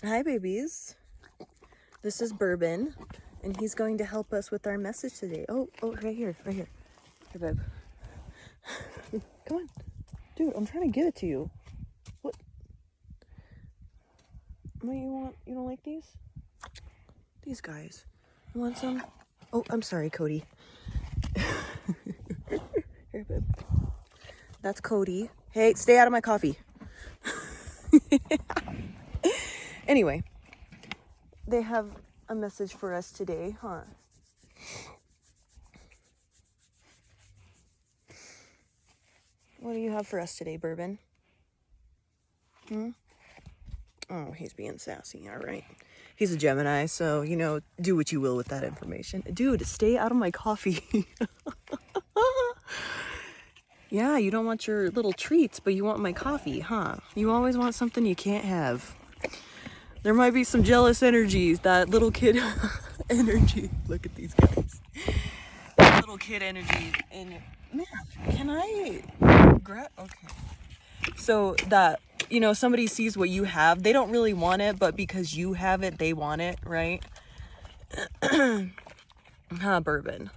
Hi, babies. This is Bourbon, and he's going to help us with our message today. Oh, right here. Here, babe. Come on. Dude, I'm trying to give it to you. What do you want? You don't like these? These guys. You want some? Oh, I'm sorry, Cody. Here, babe. That's Cody. Hey, stay out of my coffee. Anyway, they have a message for us today, huh? What do you have for us today, Bourbon? Oh, he's being sassy. All right. He's a Gemini, so, do what you will with that information. Dude, stay out of my coffee. Yeah, you don't want your little treats, but you want my coffee, huh? You always want something you can't have. There might be some jealous energies, that little kid energy. Look at these guys. That little kid energy. And man, can I grab? Okay. So that, somebody sees what you have. They don't really want it, but because you have it, they want it, right? Huh, Bourbon.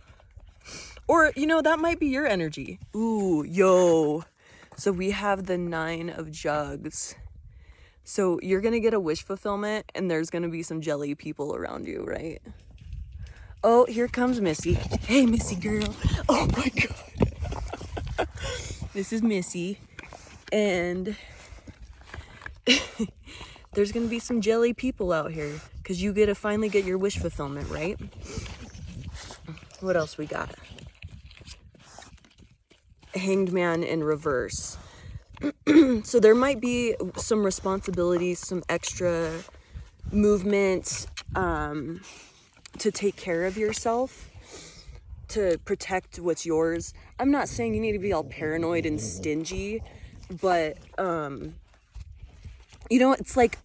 Or, that might be your energy. Ooh, yo. So we have the 9 of Jugs. So you're going to get a wish fulfillment, and there's going to be some jelly people around you, right? Oh, here comes Missy. Hey, Missy girl. Oh, my God. This is Missy. And there's going to be some jelly people out here because you get to finally get your wish fulfillment, right? What else we got? Hanged Man in reverse. So there might be some responsibilities, some extra movement to take care of yourself, to protect what's yours. I'm not saying you need to be all paranoid and stingy, but it's like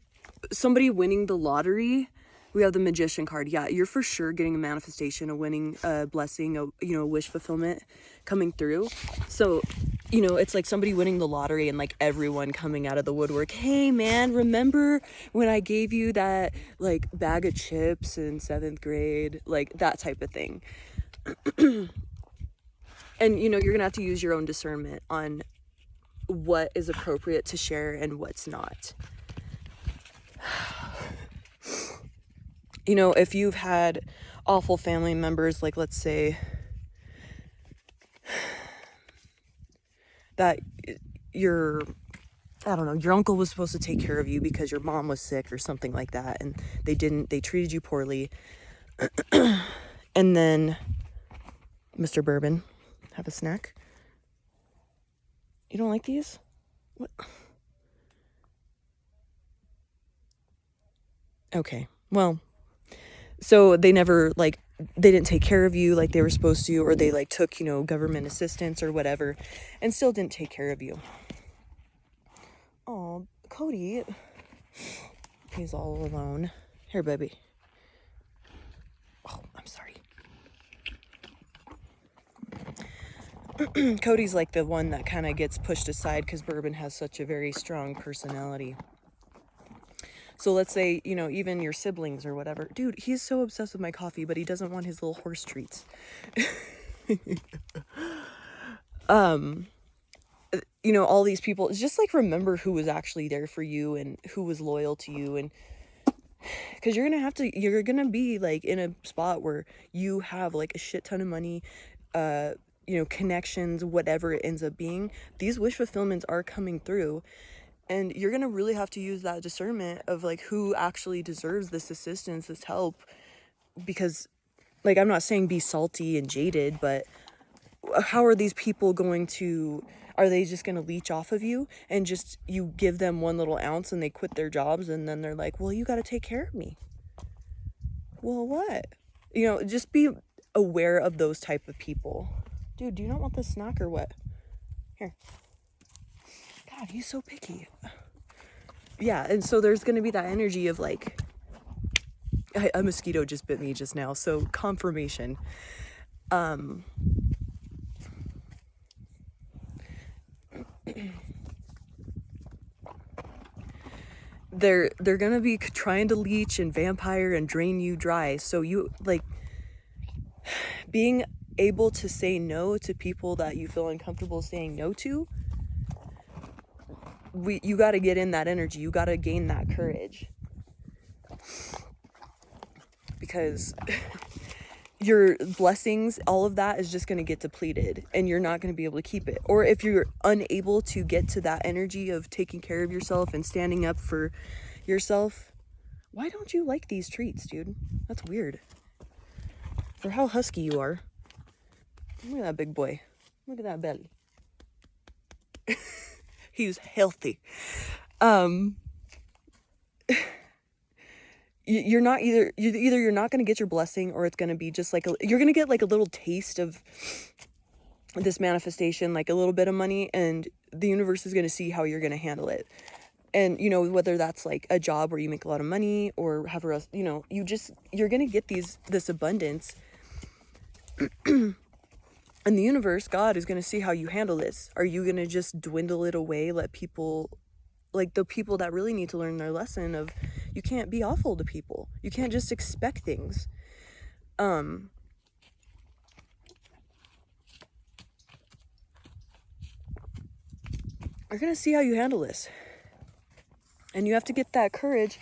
somebody winning the lottery. We have the Magician card. Yeah, you're for sure getting a manifestation, a winning, a blessing, a wish fulfillment coming through. So, it's like somebody winning the lottery and like everyone coming out of the woodwork. Hey man, remember when I gave you that like bag of chips in 7th grade? Like that type of thing. And you're gonna have to use your own discernment on what is appropriate to share and what's not. If you've had awful family members, like let's say that your uncle was supposed to take care of you because your mom was sick or something like that, and they treated you poorly. And then, Mr. Bourbon, have a snack? You don't like these? What? Okay, well, so they never, they didn't take care of you like they were supposed to, or they, took, government assistance or whatever, and still didn't take care of you. Oh, Cody. He's all alone. Here, baby. Oh, I'm sorry. Cody's like the one that kind of gets pushed aside because Bourbon has such a very strong personality. So let's say, even your siblings or whatever. Dude, he's so obsessed with my coffee, but he doesn't want his little horse treats. All these people, just remember who was actually there for you and who was loyal to you. And because you're going to be in a spot where you have a shit ton of money, connections, whatever it ends up being. These wish fulfillments are coming through. And you're going to really have to use that discernment of who actually deserves this assistance, this help. Because I'm not saying be salty and jaded, but how are these people are they just going to leech off of you and just you give them one little ounce and they quit their jobs and then they're like, well, you got to take care of me. Well, what? Just be aware of those type of people. Dude, do you not want this snack or what? Here. God, he's so picky. Yeah, and so there's going to be that energy of a mosquito just bit me just now, so confirmation. they're gonna be trying to leech and vampire and drain you dry. So you, like, being able to say no to people that you feel uncomfortable saying no to, you got to get in that energy. You got to gain that courage, because your blessings, all of that is just going to get depleted and you're not going to be able to keep it. Or if you're unable to get to that energy of taking care of yourself and standing up for yourself. Why don't you like these treats, dude? That's weird. For how husky you are. Look at that big boy. Look at that belly. He's healthy. You're not either you're not going to get your blessing, or it's going to be just like you're going to get like a little taste of this manifestation, like a little bit of money, and the universe is going to see how you're going to handle it. And, you know, whether that's like a job where you make a lot of money or have a, you know, you're going to get this abundance. And the universe, God, is going to see how you handle this. Are you going to just dwindle it away, let people, like the people that really need to learn their lesson of, you can't be awful to people. You can't just expect things. You're going to see how you handle this. And you have to get that courage.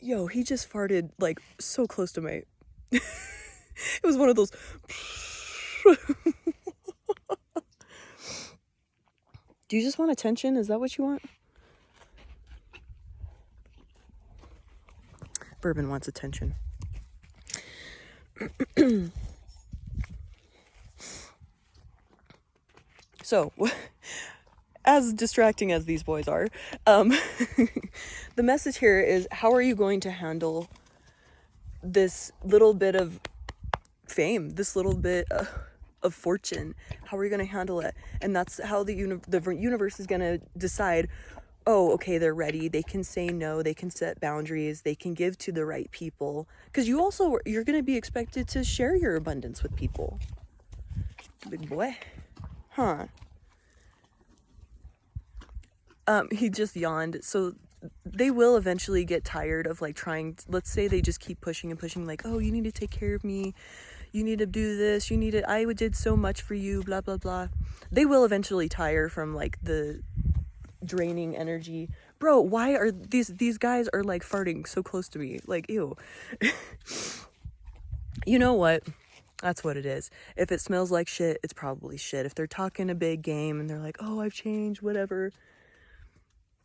Yo, he just farted like so close to my... It was one of those... Do you just want attention? Is that what you want? Bourbon wants attention. So, as distracting as these boys are, the message here is, how are you going to handle this little bit of fame, this little bit of fortune? How are you going to handle it? And that's how the universe is going to decide, oh, okay, they're ready. They can say no. They can set boundaries. They can give to the right people. Because you're going to be expected to share your abundance with people. Big boy. Huh. He just yawned. So they will eventually get tired of like trying, let's say they just keep pushing and pushing, like, oh, you need to take care of me. You need to do this. I did so much for you, blah, blah, blah. They will eventually tire from like the draining energy. Bro, why are these guys are like farting so close to me? Like, ew. You know what? That's what it is. If it smells like shit, it's probably shit. If they're talking a big game and they're like, oh, I've changed, whatever,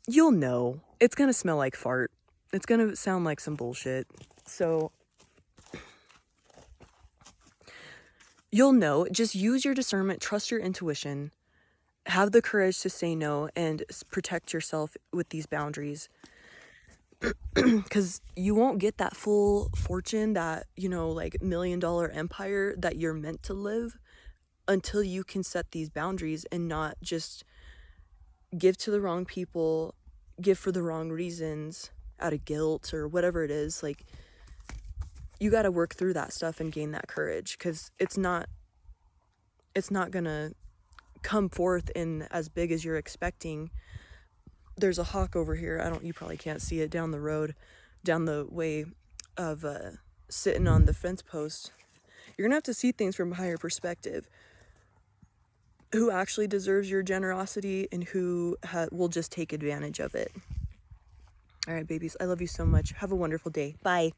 you'll know. It's gonna smell like fart. It's gonna sound like some bullshit. So you'll know. Just use your discernment, trust your intuition, have the courage to say no, and protect yourself with these boundaries. Because you won't get that full fortune, that, you know, like $1 million empire that you're meant to live, until you can set these boundaries and not just give to the wrong people, give for the wrong reasons out of guilt or whatever it is. Like, you got to work through that stuff and gain that courage, because it's not gonna come forth in as big as you're expecting. There's a hawk over here. You probably can't see it down the road, down the way of sitting on the fence post. You're gonna have to see things from a higher perspective. Who actually deserves your generosity and who will just take advantage of it. All right, babies, I love you so much. Have a wonderful day. Bye.